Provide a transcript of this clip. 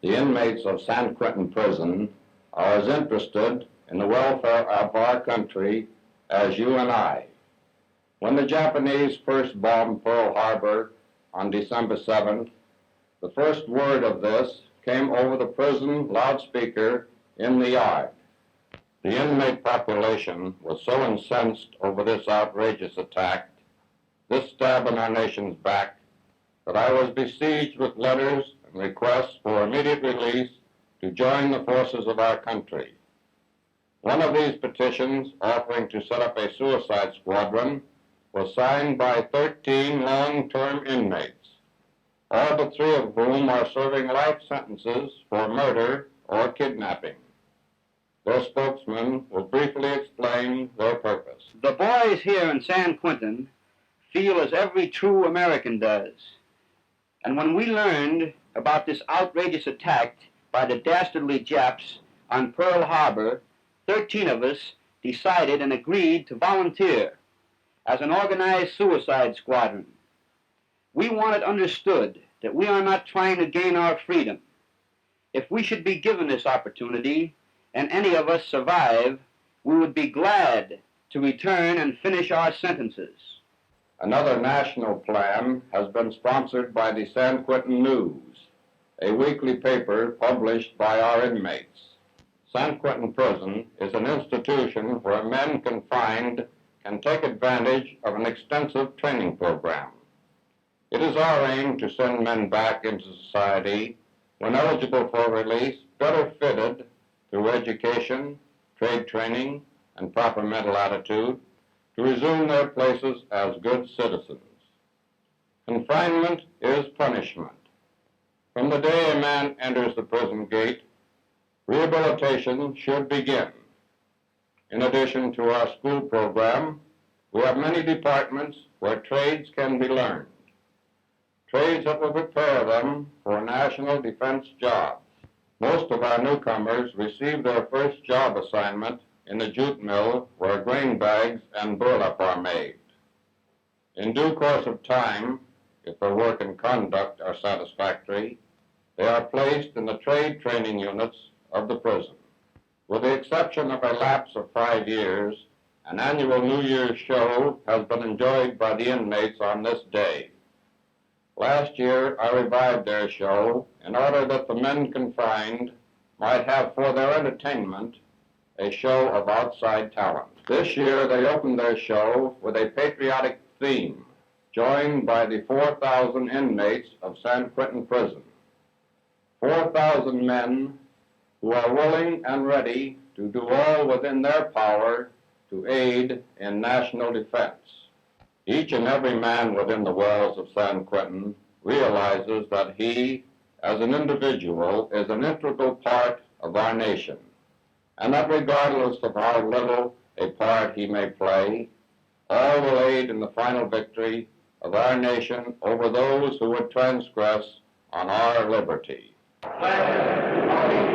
the inmates of San Quentin prison are as interested in the welfare of our country as you and I. When the Japanese first bombed Pearl Harbor on December 7th, the first word of this came over the prison loudspeaker in the yard. The inmate population was so incensed over this outrageous attack, this stab in our nation's back, that I was besieged with letters and requests for immediate release to join the forces of our country. One of these petitions, offering to set up a suicide squadron, was signed by 13 long-term inmates, all but 3 of whom are serving life sentences for murder or kidnapping. Their spokesman will briefly explain their purpose. The boys here in San Quentin feel as every true American does. And when we learned about this outrageous attack by the dastardly Japs on Pearl Harbor, 13 of us decided and agreed to volunteer as an organized suicide squadron. We want it understood that we are not trying to gain our freedom. If we should be given this opportunity, and any of us survive, we would be glad to return and finish our sentences. Another national plan has been sponsored by the San Quentin News, a weekly paper published by our inmates. San Quentin Prison is an institution where men confined can take advantage of an extensive training program. It is our aim to send men back into society when eligible for release, better fitted through education, trade training, and proper mental attitude, to resume their places as good citizens. Confinement is punishment. From the day a man enters the prison gate, rehabilitation should begin. In addition to our school program, we have many departments where trades can be learned. Trades that will prepare them for national defense jobs. Most of our newcomers receive their first job assignment in the jute mill where grain bags and burlap are made. In due course of time, if their work and conduct are satisfactory, they are placed in the trade training units of the prison. With the exception of a lapse of 5 years, an annual New Year's show has been enjoyed by the inmates on this day. Last year, I revived their show in order that the men confined might have for their entertainment a show of outside talent. This year, they opened their show with a patriotic theme, joined by the 4,000 inmates of San Quentin Prison. 4,000 men who are willing and ready to do all within their power to aid in national defense. Each and every man within the walls of San Quentin realizes that he, as an individual, is an integral part of our nation, and that regardless of how little a part he may play, all will aid in the final victory of our nation over those who would transgress on our liberty. Flag,